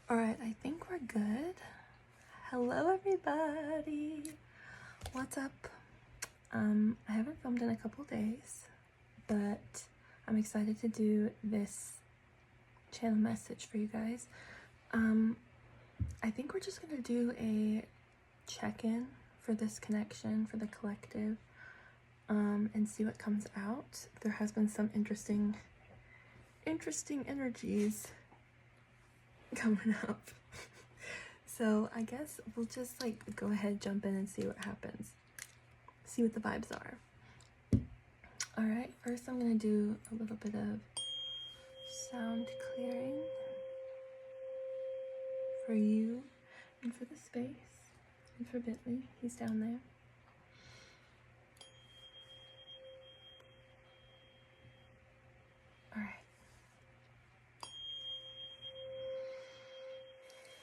All right, I think we're good. Hello, everybody. What's up? I haven't filmed in a couple days, but I'm excited to do this channel message for you guys. I think we're just gonna do a check-in for this connection, for the collective, and see what comes out. There has been some interesting energies coming up. So I guess we'll just go ahead, jump in and see what happens. See what the vibes are. All right, first I'm gonna do a little bit of sound clearing for you and for the space and for Bentley. He's down there. All right.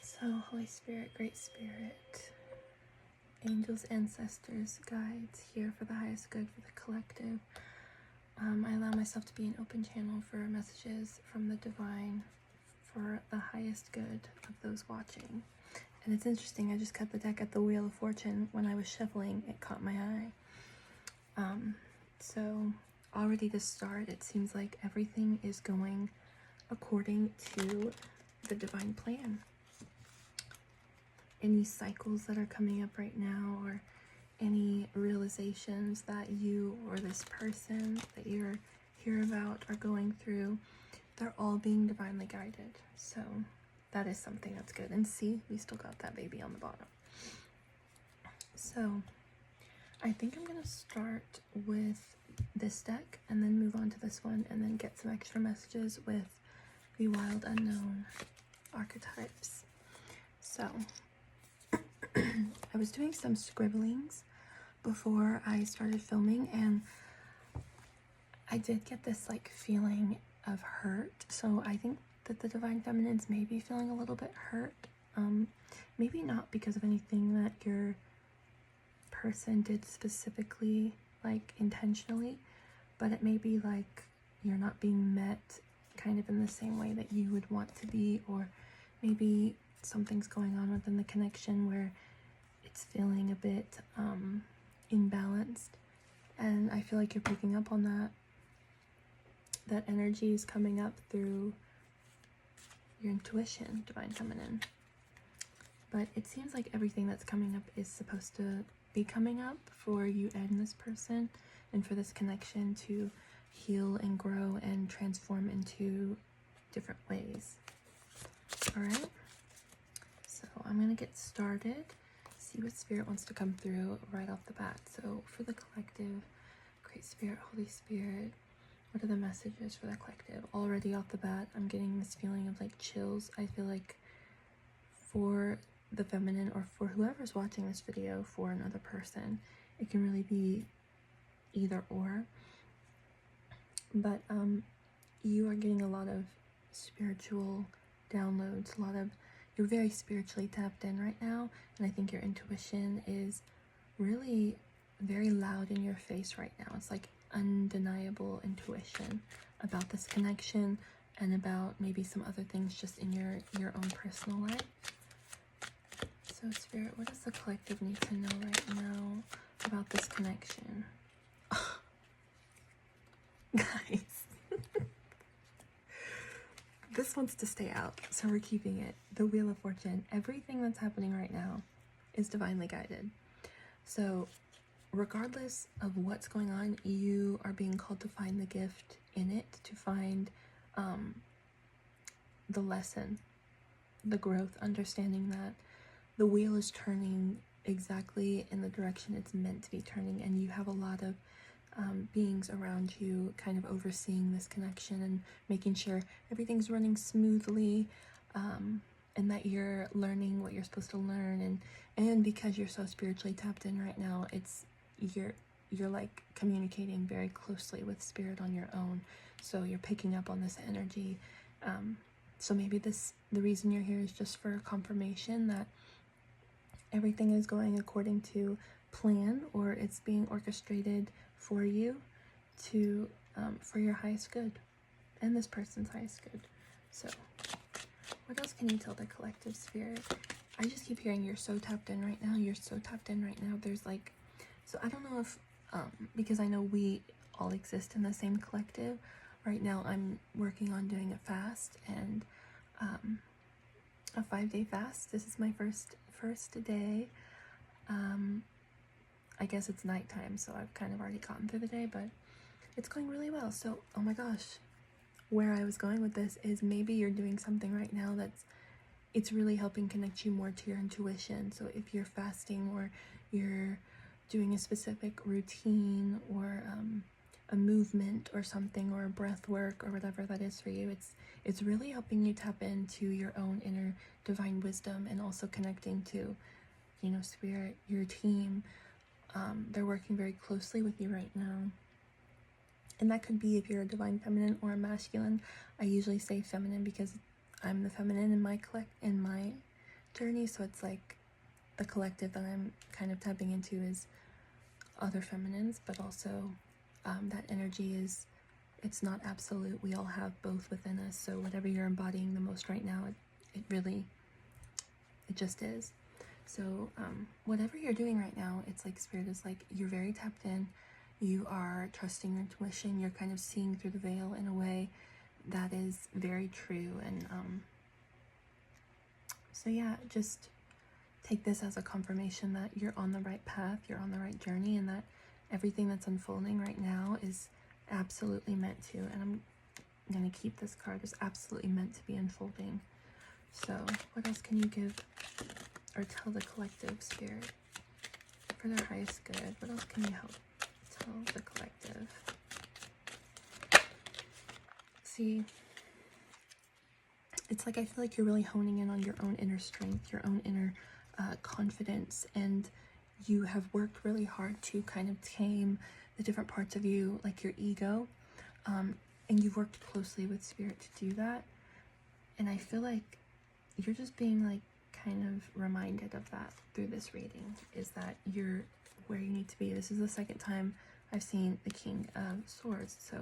So, Holy Spirit, Great Spirit, angels, ancestors, guides, here for the highest good for the collective. I allow myself to be an open channel for messages from the divine for the highest good of those watching. And it's interesting, I just cut the deck at the Wheel of Fortune. When I was shuffling, it caught my eye. So already to start, it seems like everything is going according to the divine plan. Any cycles that are coming up right now, or any realizations that you or this person that you're here about are going through, they're all being divinely guided. So that is something that's good. And see, we still got that baby on the bottom. So I think I'm gonna start with this deck and then move on to this one and then get some extra messages with the Wild Unknown archetypes. So I was doing some scribblings before I started filming, and I did get this feeling of hurt. So I think that the Divine Feminines may be feeling a little bit hurt. Maybe not because of anything that your person did specifically, intentionally, but it may be you're not being met kind of in the same way that you would want to be, or maybe something's going on within the connection where it's feeling a bit imbalanced, and I feel like you're picking up on that energy is coming up through your intuition, Divine Feminine. But it seems like everything that's coming up is supposed to be coming up for you and this person, and for this connection to heal and grow and transform into different ways. All right, so I'm gonna get started, see what Spirit wants to come through right off the bat. So for the collective, Great Spirit, Holy Spirit, what are the messages for the collective? Already off the bat, I'm getting this feeling of chills. I feel like for the feminine, or for whoever's watching this video, for another person, it can really be either or. But you are getting a lot of spiritual downloads, you're very spiritually tapped in right now, and I think your intuition is really very loud in your face right now. It's undeniable intuition about this connection and about maybe some other things just in your own personal life. So Spirit, what does the collective need to know right now about this connection? Guys, this wants to stay out, so we're keeping it. The Wheel of Fortune, everything that's happening right now is divinely guided. So regardless of what's going on, you are being called to find the gift in it, to find the lesson, the growth, understanding that the wheel is turning exactly in the direction it's meant to be turning, and you have a lot of beings around you kind of overseeing this connection and making sure everything's running smoothly, and that you're learning what you're supposed to learn, and because you're so spiritually tapped in right now, you're communicating very closely with Spirit on your own, so you're picking up on this energy. So maybe the reason you're here is just for confirmation that everything is going according to plan, or it's being orchestrated for you to for your highest good and this person's highest good. So What else can you tell the collective spirit? I just keep hearing you're so tapped in right now. You're so tapped in right now. There's like, so I don't know if, because I know we all exist in the same collective. Right now I'm working on doing a fast, and a 5-day fast. This is my first day. I guess it's nighttime, so I've kind of already gotten through the day, but it's going really well. So, oh my gosh, where I was going with this is maybe you're doing something right now it's really helping connect you more to your intuition. So if you're fasting, or you're doing a specific routine, or a movement or something, or a breath work, or whatever that is for you, it's really helping you tap into your own inner divine wisdom, and also connecting to, you know, spirit, your team. They're working very closely with you right now. And that could be if you're a divine feminine or a masculine. I usually say feminine because I'm the feminine in my journey, so it's like the collective that I'm kind of tapping into is other feminines, but also that energy it's not absolute. We all have both within us, so whatever you're embodying the most right now, it just is. So whatever you're doing right now, it's like spirit is like, you're very tapped in, you are trusting your intuition, you're kind of seeing through the veil in a way that is very true. And so yeah, just take this as a confirmation that you're on the right path, you're on the right journey, and that everything that's unfolding right now is absolutely meant to. And I'm going to keep this card, is absolutely meant to be unfolding. So what else can you give or tell the collective spirit for their highest good? What else can you help tell the collective? See, it's like I feel like you're really honing in on your own inner strength, your own inner confidence, and you have worked really hard to kind of tame the different parts of you, like your ego, and you've worked closely with spirit to do that. And I feel like you're just being like kind of reminded of that through this reading, is that you're where you need to be. This is the second time I've seen the King of Swords, so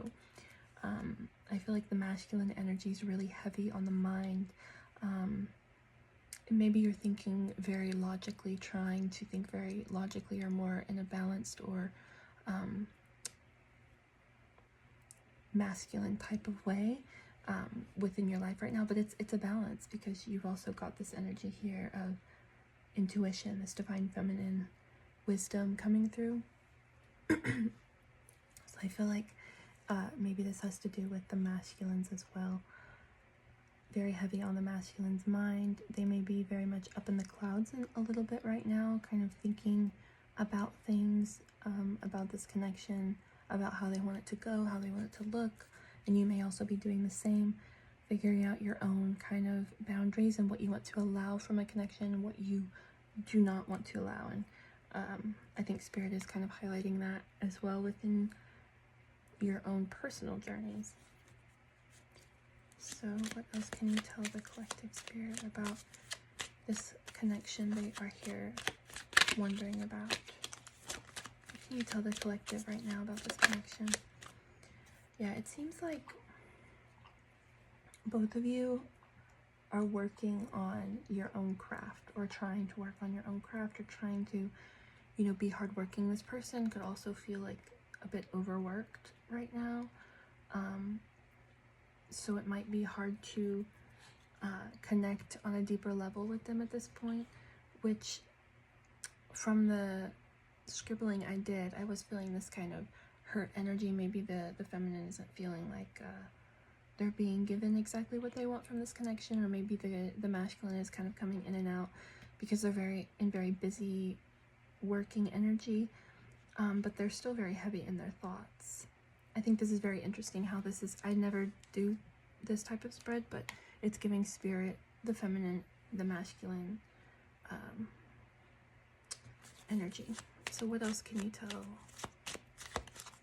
I feel like the masculine energy is really heavy on the mind. Maybe you're thinking very logically, trying to think very logically, or more in a balanced or masculine type of way within your life right now, but it's a balance, because you've also got this energy here of intuition, this divine feminine wisdom coming through. So I feel like maybe this has to do with the masculines as well. Very heavy on the masculine's mind. They may be very much up in the clouds a little bit right now, kind of thinking about things, about this connection, about how they want it to go, how they want it to look. And you may also be doing the same, figuring out your own kind of boundaries and what you want to allow from a connection and what you do not want to allow. And I think spirit is kind of highlighting that as well within your own personal journeys. So what else can you tell the collective spirit about this connection they are here wondering about? What can you tell the collective right now about this connection? Yeah, it seems like both of you are working on your own craft, or trying to work on your own craft, or trying to, you know, be hardworking. This person could also feel like a bit overworked right now. So it might be hard to connect on a deeper level with them at this point, which from the scribbling I did, I was feeling this kind of hurt energy. Maybe the feminine isn't feeling like they're being given exactly what they want from this connection, or maybe the masculine is kind of coming in and out because they're very busy working energy, but they're still very heavy in their thoughts. I think this is very interesting how this is, I never do this type of spread, but it's giving spirit, the feminine, the masculine energy. So what else can you tell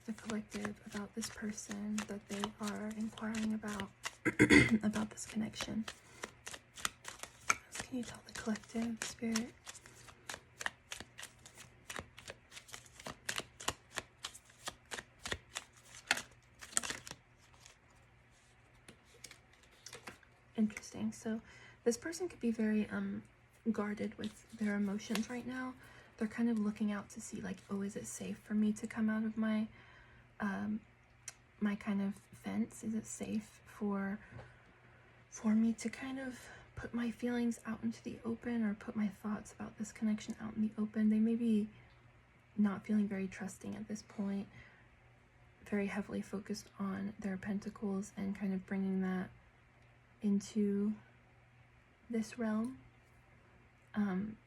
the collective about this person that they are inquiring about, about this connection? What else can you tell the collective spirit? Interesting. So So this person could be very guarded with their emotions right now. They're kind of looking out to see, like, oh, is it safe for me to come out of my my kind of fence? Is it safe for me to kind of put my feelings out into the open, or put my thoughts about this connection out in the open? They may be not feeling very trusting at this point, very heavily focused on their pentacles and kind of bringing that into this realm.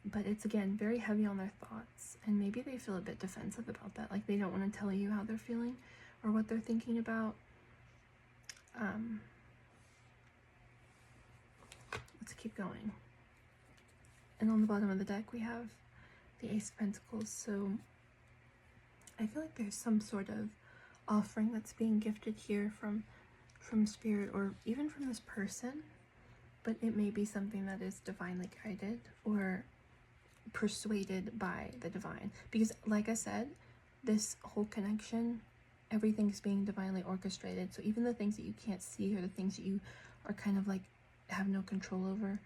But it's, again, very heavy on their thoughts, and maybe they feel a bit defensive about that, like they don't want to tell you how they're feeling or what they're thinking about. Let's keep going. And on the bottom of the deck we have the Ace of Pentacles. So I feel like there's some sort of offering that's being gifted here from Spirit, or even from this person, but it may be something that is divinely guided or persuaded by the divine, because, like I said, this whole connection, everything's being divinely orchestrated. So even the things that you can't see, or the things that you are kind of like have no control over,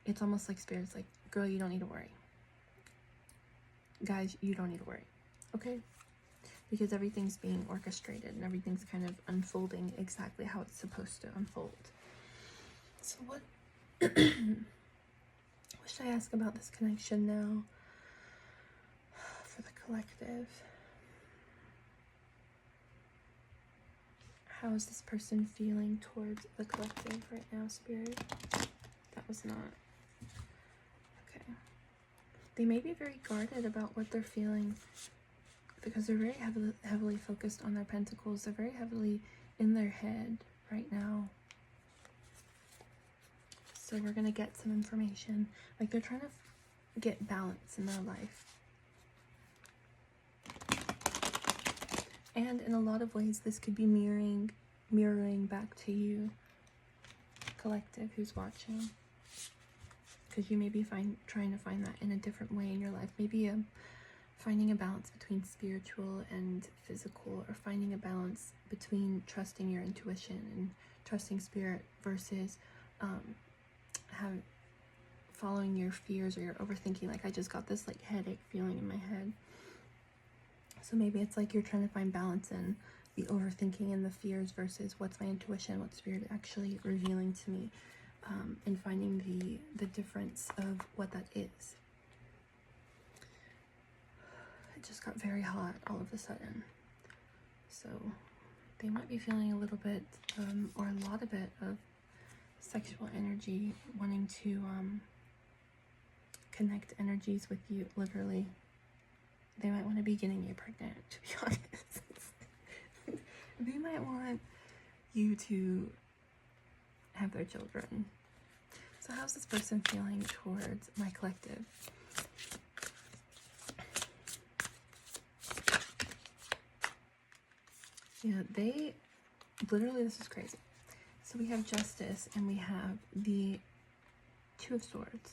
it's almost like Spirit's like, girl, you don't need to worry. Guys, you don't need to worry, okay? Because everything's being orchestrated and everything's kind of unfolding exactly how it's supposed to unfold. So what should I ask about this connection now for the collective? How is this person feeling towards the collective right now, Spirit? That was not. Okay. They may be very guarded about what they're feeling, because they're very heavily focused on their pentacles. They're very heavily in their head right now. So we're going to get some information. Like, they're trying to get balance in their life. And in a lot of ways, this could be mirroring back to you, collective, who's watching. Because you may be trying to find that in a different way in your life. Maybe finding a balance between spiritual and physical, or finding a balance between trusting your intuition and trusting Spirit versus following your fears or your overthinking. Like, I just got this like headache feeling in my head. So maybe it's like you're trying to find balance in the overthinking and the fears versus what's my intuition, what's Spirit actually revealing to me, and finding the difference of what that is. It just got very hot all of a sudden. So they might be feeling a little bit, or a lot of it, of sexual energy, wanting to connect energies with you, literally. They might want to be getting you pregnant, to be honest. They might want you to have their children. So how's this person feeling towards my collective? Yeah, they literally, this is crazy. So we have Justice and we have the Two of Swords.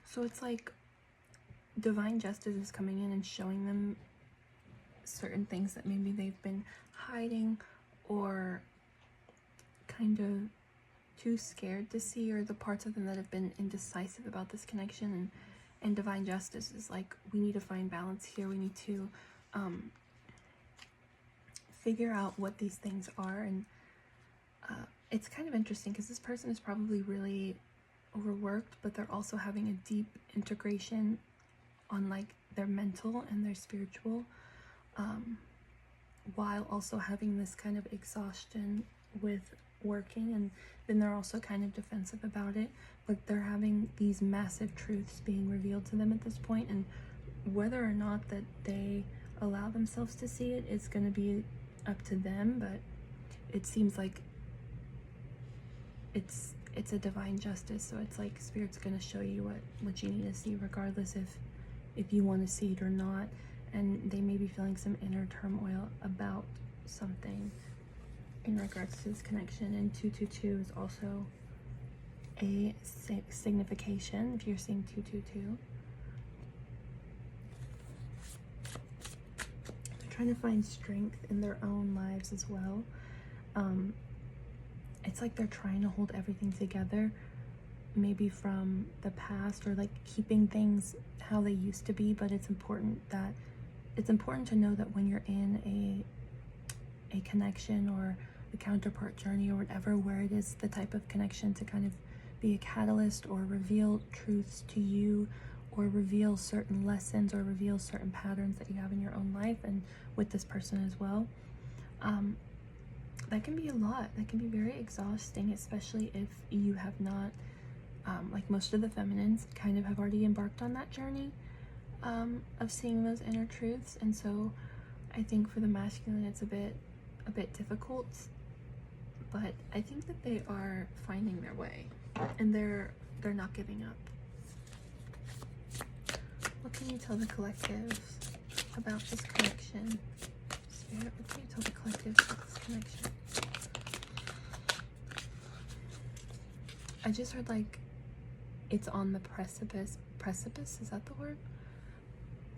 So it's like divine justice is coming in and showing them certain things that maybe they've been hiding or kind of too scared to see, or the parts of them that have been indecisive about this connection. And divine justice is like, we need to find balance here. We need to figure out what these things are. And it's kind of interesting because this person is probably really overworked, but they're also having a deep integration on like their mental and their spiritual, while also having this kind of exhaustion with working, and then they're also kind of defensive about it, but they're having these massive truths being revealed to them at this point, and whether or not that they allow themselves to see it is going to be up to them. But it seems like it's a divine justice, so it's like Spirit's going to show you what you need to see, regardless if you want to see it or not. And they may be feeling some inner turmoil about something in regards to this connection. And 222 is also a signification if you're seeing 222. They're trying to find strength in their own lives as well. It's like they're trying to hold everything together, maybe from the past, or like keeping things how they used to be. But it's important to know that when you're in a connection or a counterpart journey or whatever, where it is the type of connection to kind of be a catalyst or reveal truths to you, or reveal certain lessons, or reveal certain patterns that you have in your own life and with this person as well. That can be a lot. That can be very exhausting, especially if you have not, like most of the feminines kind of have already embarked on that journey of seeing those inner truths. And so I think for the masculine it's a bit difficult, but I think that they are finding their way, and they're not giving up. What can you tell the collective about this connection? Spirit, what can you tell the collective about this connection? I just heard like it's on the precipice. Precipice, is that the word?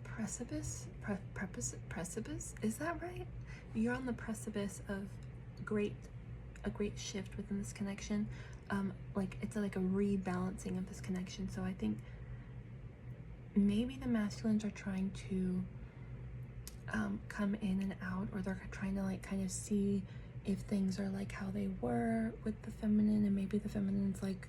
Precipice? Precipice? Is that right? You're on the precipice of a great shift within this connection. Like it's like a rebalancing of this connection. So I think maybe the masculines are trying to come in and out, or they're trying to like kind of see if things are like how they were with the feminine, and maybe the feminine's like,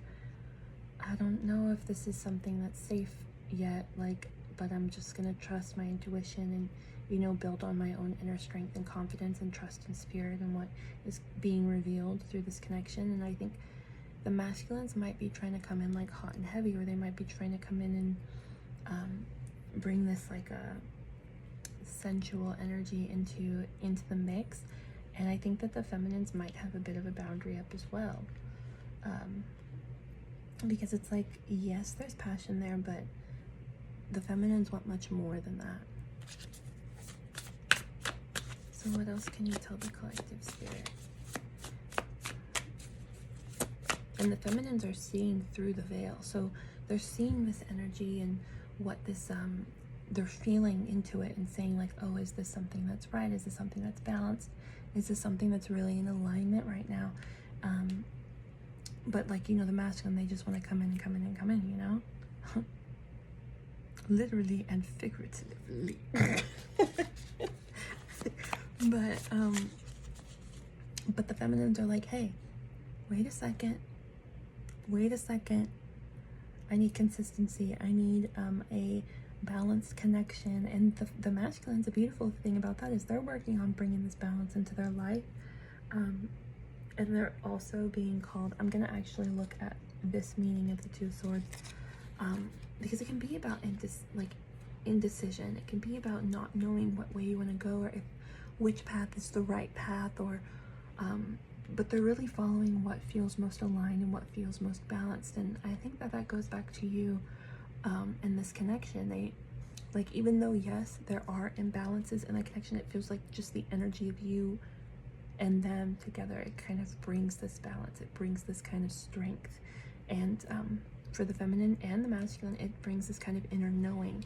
I don't know if this is something that's safe yet, like, but I'm just gonna trust my intuition and, you know, build on my own inner strength and confidence and trust in spirit and what is being revealed through this connection. And I think the masculines might be trying to come in like hot and heavy, or they might be trying to come in and bring this like a sensual energy into the mix. And I think that the feminines might have a bit of a boundary up as well, because it's like, yes, there's passion there, but the feminines want much more than that. So what else can you tell the collective spirit? And the feminines are seeing through the veil, so they're seeing this energy and what this they're feeling into it and saying like, oh, is this something that's right? Is this something that's balanced? Is this something that's really in alignment right now? But like, you know, the masculine, they just want to come in, you know? Literally and figuratively. But the feminines are like, hey, wait a second. I need consistency. I need a balanced connection. And the masculines, the beautiful thing about that is they're working on bringing this balance into their life. And they're also being called, I'm going to actually look at this meaning of the Two of Swords, because it can be about indecision. It can be about not knowing what way you want to go, or which path is the right path, or but they're really following what feels most aligned and what feels most balanced. And I think that goes back to you in this connection. They, like, even though yes, there are imbalances in the connection, it feels like just the energy of you and them together, it kind of brings this balance. It brings this kind of strength. And for the feminine and the masculine, it brings this kind of inner knowing.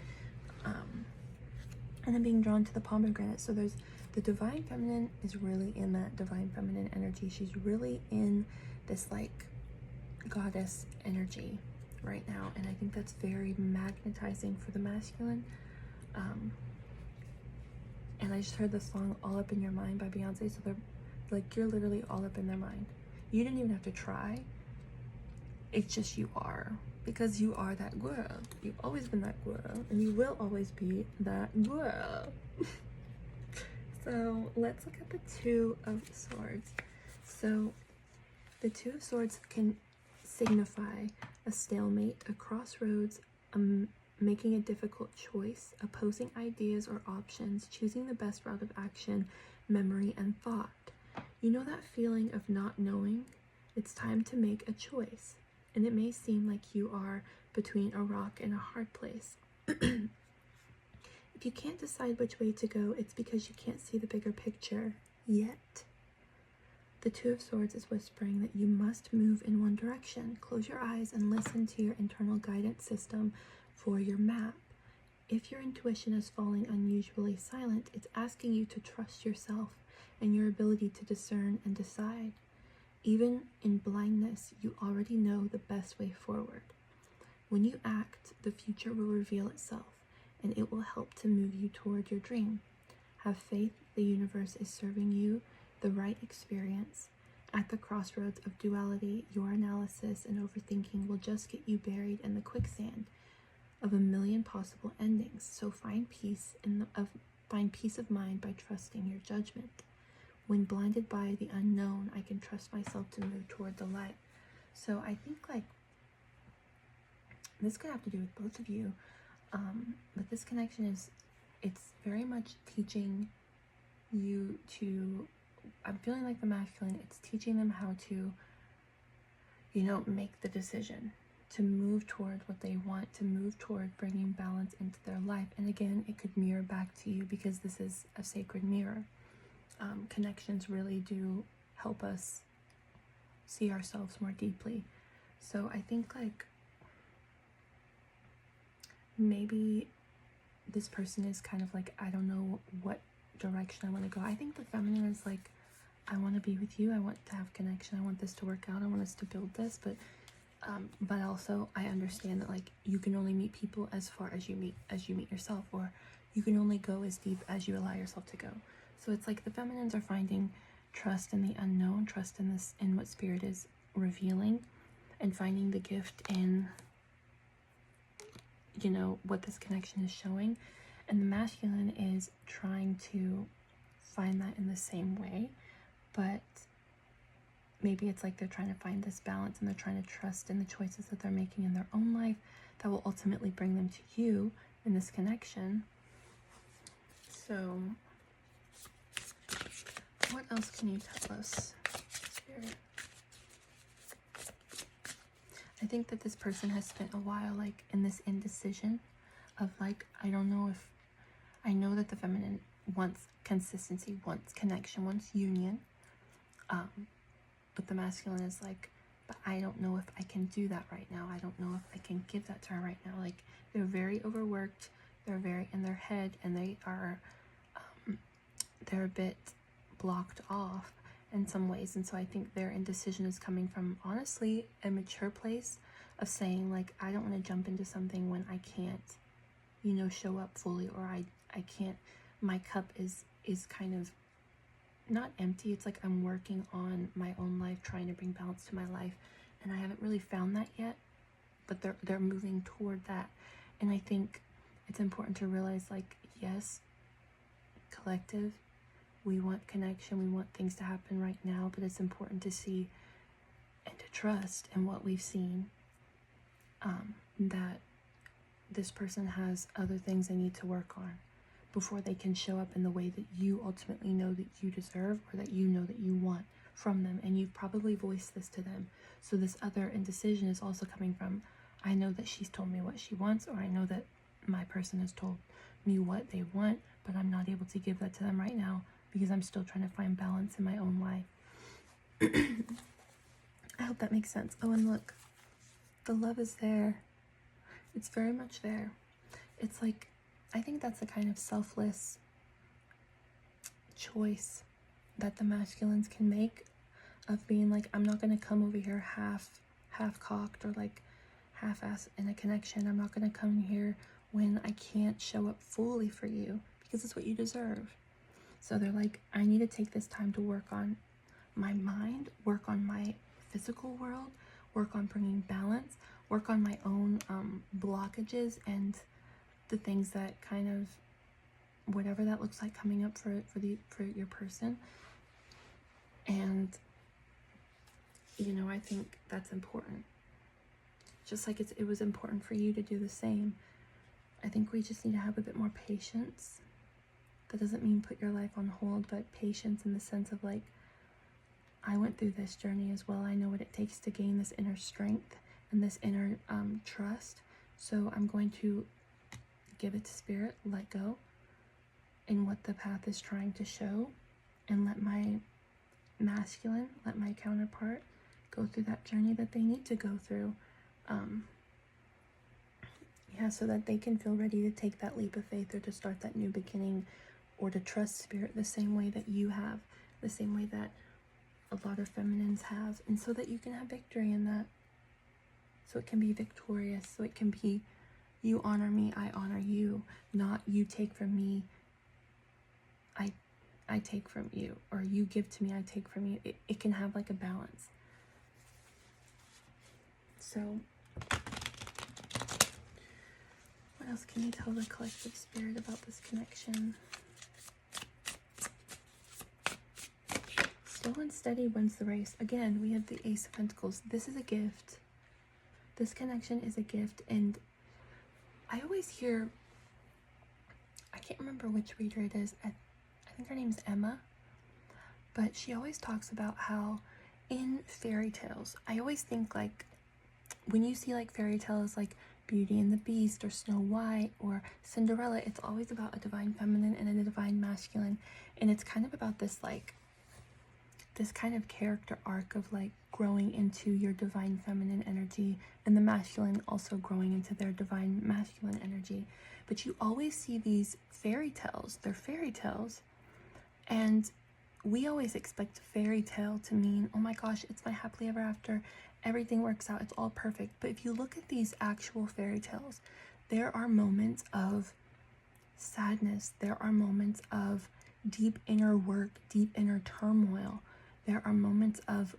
And then being drawn to the pomegranate. So there's the divine feminine is really in that divine feminine energy. She's really in this like goddess energy right now. And I think that's very magnetizing for the masculine. And I just heard the song All Up in Your Mind by Beyonce. So they're like, you're literally all up in their mind. You didn't even have to try. It's just you are. Because you are that girl. You've always been that girl. And you will always be that girl. So let's look at the Two of Swords. So the Two of Swords can signify a stalemate, a crossroads, making a difficult choice, opposing ideas or options, choosing the best route of action, memory, and thought. You know that feeling of not knowing? It's time to make a choice. And it may seem like you are between a rock and a hard place. If you can't decide which way to go, it's because you can't see the bigger picture yet. The Two of Swords is whispering that you must move in one direction. Close your eyes and listen to your internal guidance system for your map. If your intuition is falling unusually silent, it's asking you to trust yourself and your ability to discern and decide. Even in blindness, you already know the best way forward. When you act, the future will reveal itself, and it will help to move you toward your dream. Have faith the universe is serving you the right experience. At the crossroads of duality, your analysis and overthinking will just get you buried in the quicksand of a million possible endings. So find peace of mind by trusting your judgment. When blinded by the unknown, I can trust myself to move toward the light. So I think like this could have to do with both of you, but this connection it's very much teaching you to, I'm feeling like the masculine, it's teaching them how to, make the decision to move toward what they want, to move toward bringing balance into their life. And again, it could mirror back to you because this is a sacred mirror. Connections really do help us see ourselves more deeply. So I think like maybe this person is kind of like, I don't know what direction I want to go. I think the feminine is like, I want to be with you. I want to have connection. I want this to work out. I want us to build this. But also I understand that like you can only meet people as far as you meet yourself, or you can only go as deep as you allow yourself to go. So it's like the feminines are finding trust in the unknown, trust in what spirit is revealing, and finding the gift in what this connection is showing. And the masculine is trying to find that in the same way, but maybe it's like they're trying to find this balance and they're trying to trust in the choices that they're making in their own life that will ultimately bring them to you in this connection. So what else can you tell us, Spirit? I think that this person has spent a while like in this indecision of like, I don't know if, I know that the feminine wants consistency, wants connection, wants union. But the masculine is like, but I don't know if I can do that right now. I don't know if I can give that to her right now. Like they're very overworked, they're very in their head, and they're a bit blocked off in some ways. And so I think their indecision is coming from honestly a mature place of saying like, I don't want to jump into something when I can't, show up fully, or I can't, my cup is kind of not empty. It's like I'm working on my own life, trying to bring balance to my life, and I haven't really found that yet, but they're moving toward that. And I think it's important to realize like, yes, collective, we want connection, we want things to happen right now, but it's important to see and to trust in what we've seen, that this person has other things they need to work on before they can show up in the way that you ultimately know that you deserve, or that you know that you want from them. And you've probably voiced this to them. So this other indecision is also coming from, I know that she's told me what she wants, or I know that my person has told me what they want, but I'm not able to give that to them right now because I'm still trying to find balance in my own life. I hope that makes sense. Oh, and look, the love is there. It's very much there. It's like, I think that's a kind of selfless choice that the masculines can make, of being like, I'm not going to come over here half-cocked or like half-ass in a connection. I'm not going to come here when I can't show up fully for you, because it's what you deserve. So they're like, I need to take this time to work on my mind, work on my physical world, work on bringing balance, work on my own blockages and the things that kind of, whatever that looks like coming up for your person. And I think that's important, just like it was important for you to do the same. I think we just need to have a bit more patience. That doesn't mean put your life on hold, but patience in the sense of like, I went through this journey as well. I know what it takes to gain this inner strength and this inner trust. So I'm going to give it to spirit, let go in what the path is trying to show, and let my masculine, let my counterpart go through that journey that they need to go through. So that they can feel ready to take that leap of faith, or to start that new beginning, or to trust spirit the same way that you have, the same way that a lot of feminines have, and so that you can have victory in that. So it can be victorious, so it can be you honor me, I honor you, not you take from me, I take from you, or you give to me, I take from you. It can have like a balance. So what else can you tell the collective spirit about this connection? Slow and steady wins the race. Again, we have the Ace of Pentacles. This is a gift. This connection is a gift, and I always hear, I can't remember which reader it is, I think her name's Emma, but she always talks about how in fairy tales, I always think like, when you see like fairy tales like Beauty and the Beast or Snow White or Cinderella, it's always about a divine feminine and a divine masculine, and it's kind of about this like, this kind of character arc of like growing into your divine feminine energy, and the masculine also growing into their divine masculine energy. But you always see these fairy tales, they're fairy tales, and we always expect fairy tale to mean, oh my gosh, it's my happily ever after, everything works out, it's all perfect. But if you look at these actual fairy tales, there are moments of sadness, there are moments of deep inner work, deep inner turmoil. There are moments of,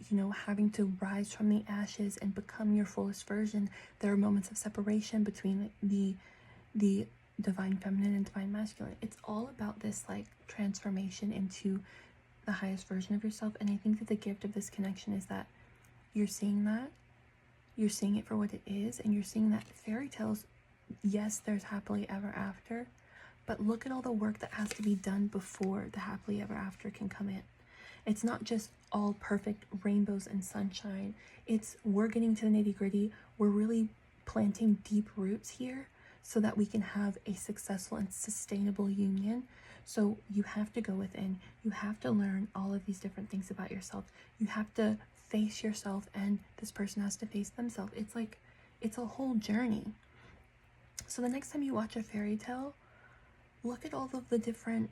you know, having to rise from the ashes and become your fullest version. There are moments of separation between the divine feminine and divine masculine. It's all about this like transformation into the highest version of yourself. And I think that the gift of this connection is that you're seeing that, you're seeing it for what it is, and you're seeing that fairy tales, yes, there's happily ever after, but look at all the work that has to be done before the happily ever after can come in. It's not just all perfect rainbows and sunshine. It's, we're getting to the nitty-gritty. We're really planting deep roots here so that we can have a successful and sustainable union. So you have to go within. You have to learn all of these different things about yourself. You have to face yourself, and this person has to face themselves. It's like, it's a whole journey. So the next time you watch a fairy tale, look at all of the different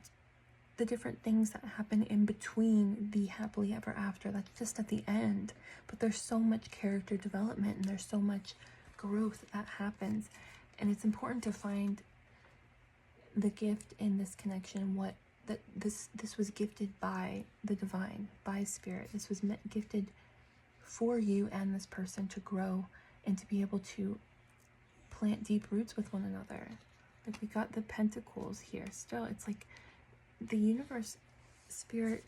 things that happen in between the happily ever after. That's just at the end, but there's so much character development and there's so much growth that happens, and it's important to find the gift in this connection. What that this was gifted by the divine, by spirit. This was gifted for you and this person to grow and to be able to plant deep roots with one another. Like, we got the pentacles here still. It's like the universe, spirit,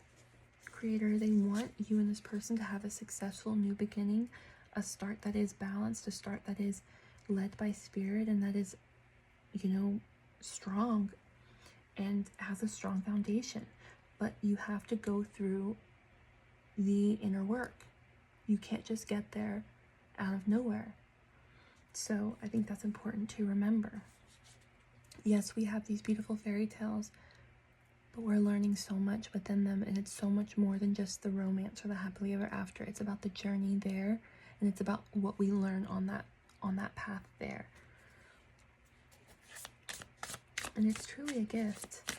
creator, they want you and this person to have a successful new beginning, a start that is balanced, a start that is led by spirit, and that is, you know, strong and has a strong foundation. But you have to go through the inner work. You can't just get there out of nowhere. So I think that's important to remember. Yes, we have these beautiful fairy tales, but we're learning so much within them, and it's so much more than just the romance or the happily ever after. It's about the journey there, and it's about what we learn on that path there. And it's truly a gift.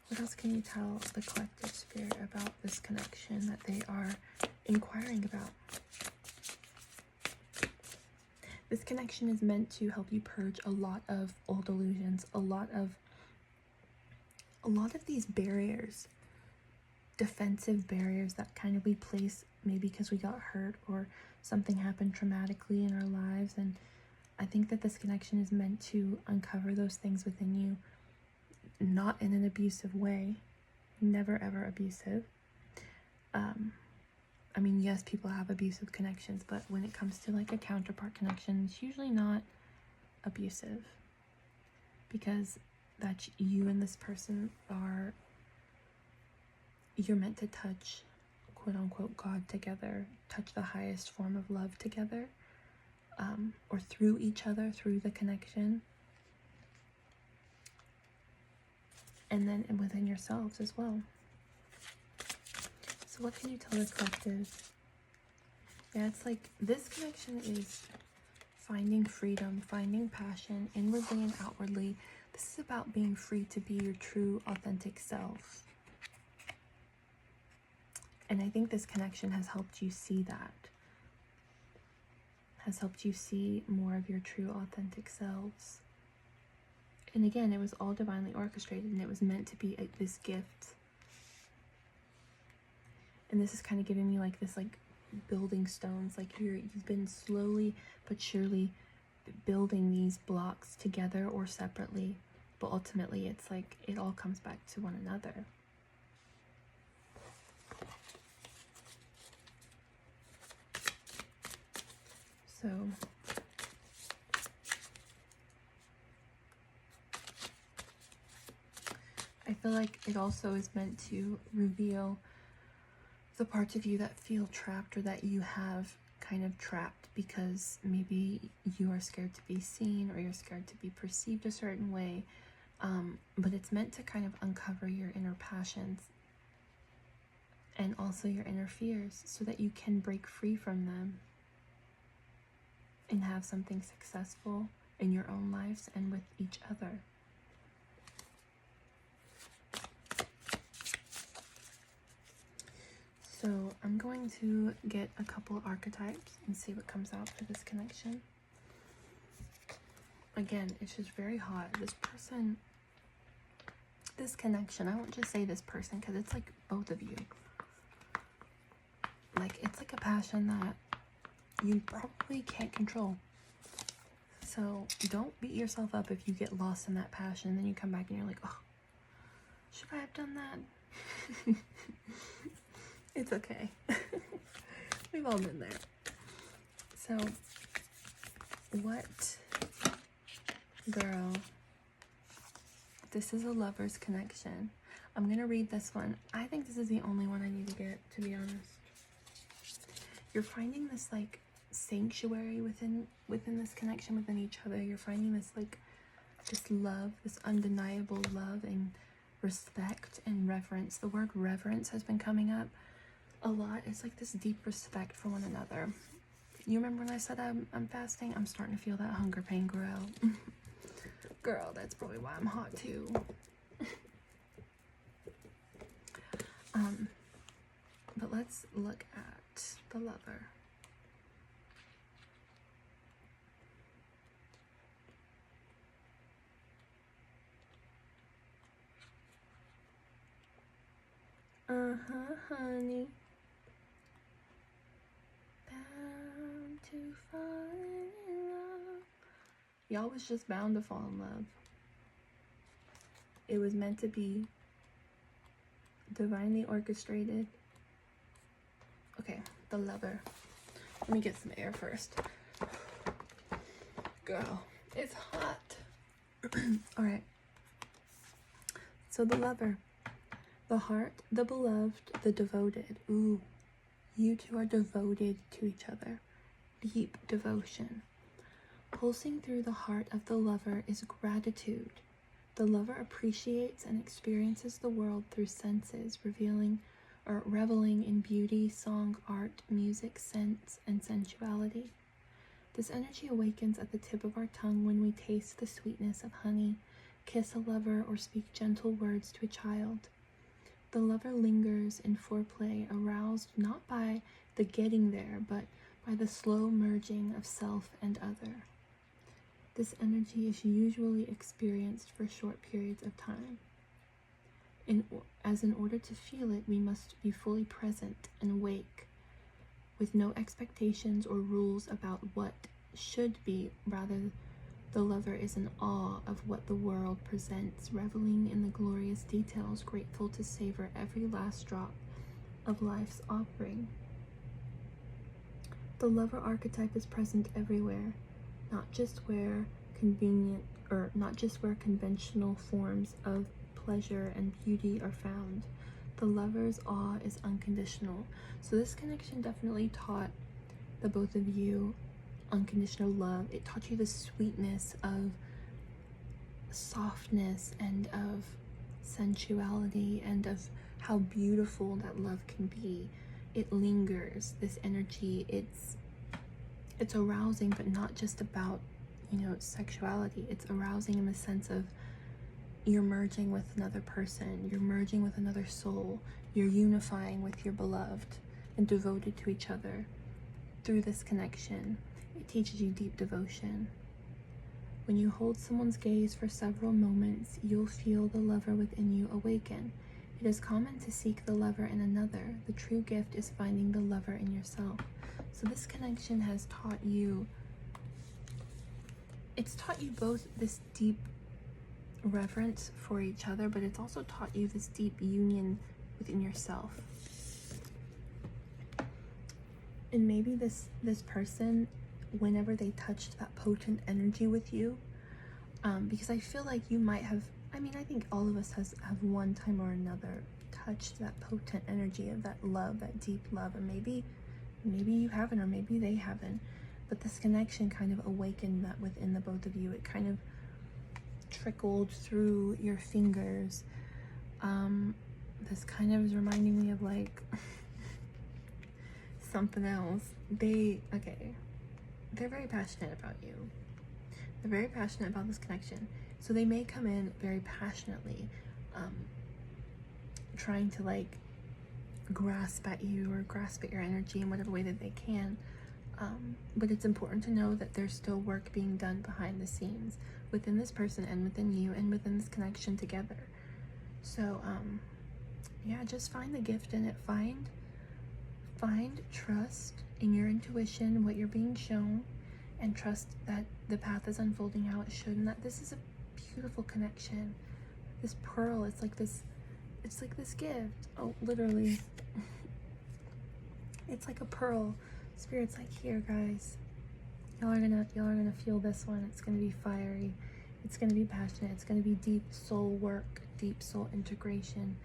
What else can you tell the collective spirit about this connection that they are inquiring about? This connection is meant to help you purge a lot of old illusions, a lot of these barriers, defensive barriers that kind of we place maybe because we got hurt or something happened traumatically in our lives. And I think that this connection is meant to uncover those things within you, not in an abusive way, never ever abusive. I mean, yes, people have abusive connections, but when it comes to like a counterpart connection, it's usually not abusive, because that you and this person are, you're meant to touch, quote unquote, God together, touch the highest form of love together, or through each other, through the connection, and then within yourselves as well. So what can you tell the collective? Yeah, it's like this connection is finding freedom, finding passion inwardly and outwardly. This is about being free to be your true, authentic self. And I think this connection has helped you see that. Has helped you see more of your true, authentic selves. And again, it was all divinely orchestrated, and it was meant to be this gift. And this is kind of giving me like this, like, building stones. Like you've been slowly but surely building these blocks together or separately, but ultimately it's like it all comes back to one another. So I feel like it also is meant to reveal the parts of you that feel trapped, or that you have kind of trapped because maybe you are scared to be seen, or you're scared to be perceived a certain way. But it's meant to kind of uncover your inner passions and also your inner fears, so that you can break free from them and have something successful in your own lives and with each other. So I'm going to get a couple of archetypes and see what comes out for this connection. Again, it's just very hot. This person, this connection, I won't just say this person because it's like both of you. Like, it's like a passion that you probably can't control. So don't beat yourself up if you get lost in that passion, then you come back and you're like, oh, should I have done that? It's okay. We've all been there. So, what, girl, this is a lover's connection. I'm going to read this one. I think this is the only one I need to get, to be honest. You're finding this, like, sanctuary within this connection, within each other. You're finding this, like, this love, this undeniable love and respect and reverence. The word reverence has been coming up a lot. It's like this deep respect for one another. You remember when I said I'm fasting? I'm starting to feel that hunger pain grow. Girl, that's probably why I'm hot too. But let's look at the lover. Honey. Bound to fall in love. Y'all was just bound to fall in love. It was meant to be divinely orchestrated. Okay, the lover. Let me get some air first. Girl, it's hot. All right. So the lover. The heart, the beloved, the devoted. Ooh, you two are devoted to each other. Deep devotion. Pulsing through the heart of the lover is gratitude. The lover appreciates and experiences the world through senses, reveling in beauty, song, art, music, scents, and sensuality. This energy awakens at the tip of our tongue when we taste the sweetness of honey, kiss a lover, or speak gentle words to a child. The lover lingers in foreplay, aroused not by the getting there, but by the slow merging of self and other. This energy is usually experienced for short periods of time. In order to feel it, we must be fully present and awake, with no expectations or rules about what should be. Rather, the lover is in awe of what the world presents, reveling in the glorious details, grateful to savor every last drop of life's offering. The lover archetype is present everywhere, not just where conventional forms of pleasure and beauty are found. The lover's awe is unconditional. So this connection definitely taught the both of you unconditional love. It taught you the sweetness of softness and of sensuality and of how beautiful that love can be. It lingers, this energy. It's arousing, but not just about, sexuality. It's arousing in the sense of you're merging with another person, you're merging with another soul, you're unifying with your beloved and devoted to each other through this connection. It teaches you deep devotion. When you hold someone's gaze for several moments, you'll feel the lover within you awaken. It is common to seek the lover in another. The true gift is finding the lover in yourself. So this connection has taught you, it's taught you both this deep reverence for each other, but it's also taught you this deep union within yourself. And maybe this person, whenever they touched that potent energy with you, because I feel like you might have, I mean, I think all of us have one time or another touched that potent energy of that love, that deep love, and maybe you haven't, or maybe they haven't, but this connection kind of awakened that within the both of you. It kind of trickled through your fingers. This kind of is reminding me of like something else. They're very passionate about you. They're very passionate about this connection. So they may come in very passionately, trying to like grasp at you or grasp at your energy in whatever way that they can. But it's important to know that there's still work being done behind the scenes within this person and within you and within this connection together. So, yeah, just find the gift in it. Find trust in your intuition, what you're being shown, and trust that the path is unfolding how it should, and that this is a beautiful connection. This pearl, it's like this gift. Oh, literally. It's like a pearl. Spirit's like, here guys, y'all are gonna feel this one. It's gonna be fiery, it's gonna be passionate, it's gonna be deep soul work, deep soul integration,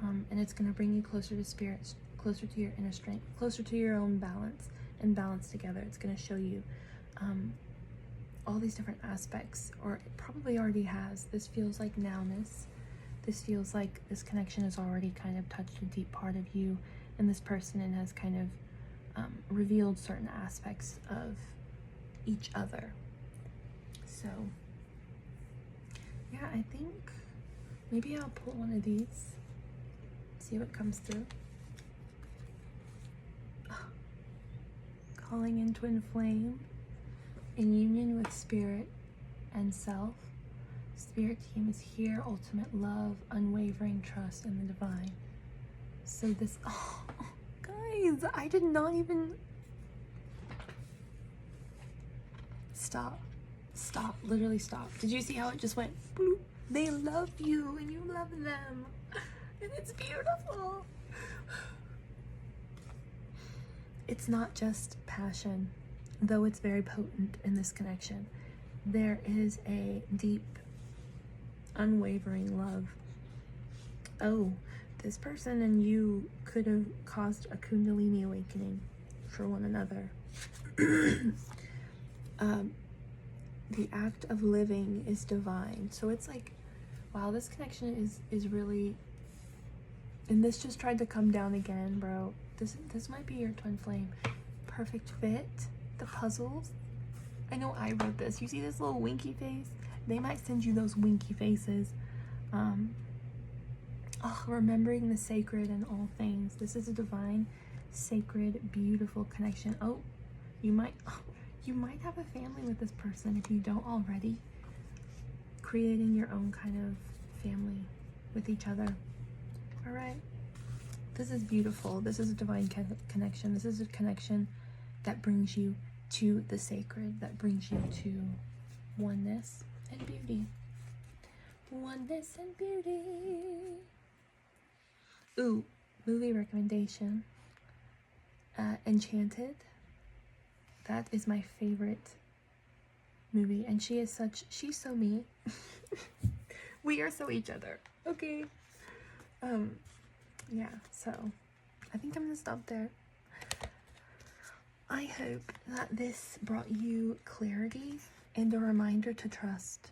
and it's gonna bring you closer to spirit, closer to your inner strength, closer to your own balance, and balance together. It's gonna show you all these different aspects, or it probably already has. This feels like nowness. This feels like this connection has already kind of touched a deep part of you and this person, and has kind of revealed certain aspects of each other. So yeah, I think maybe I'll pull one of these, see what comes through. Calling in twin flame, in union with spirit and self. Spirit team is here, ultimate love, unwavering trust in the divine. So this, oh, guys, I did not even, stop, literally stop. Did you see how it just went bloop? They love you and you love them, and it's beautiful. It's not just passion, though it's very potent in this connection. There is a deep, unwavering love. Oh, this person and you could have caused a Kundalini awakening for one another. The act of living is divine. So it's like, wow, this connection is really, and this just tried to come down again, bro. This might be your twin flame. Perfect fit. The puzzles. I know I wrote this. You see this little winky face? They might send you those winky faces. Remembering the sacred in all things. This is a divine, sacred, beautiful connection. Oh, you might have a family with this person if you don't already. Creating your own kind of family with each other. All right. This is beautiful. This is a divine connection. This is a connection that brings you to the sacred, that brings you to oneness and beauty. Oneness and beauty. Ooh, movie recommendation. Enchanted. That is my favorite movie, and she's so me. We are so each other. Okay. Yeah, so I think I'm gonna stop there. I hope that this brought you clarity and a reminder to trust.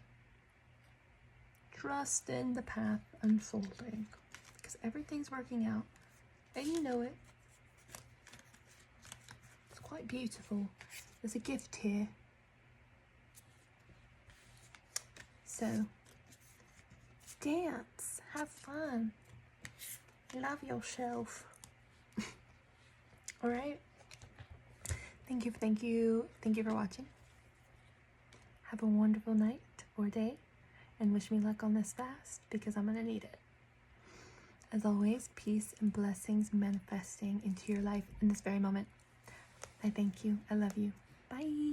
Trust in the path unfolding, because everything's working out, and you know it. It's quite beautiful. There's a gift here. So, dance, have fun. Love yourself. All right. Thank you for watching. Have a wonderful night or day, and wish me luck on this fast because I'm gonna need it. As always, peace and blessings manifesting into your life in this very moment. I thank you. I love you. Bye.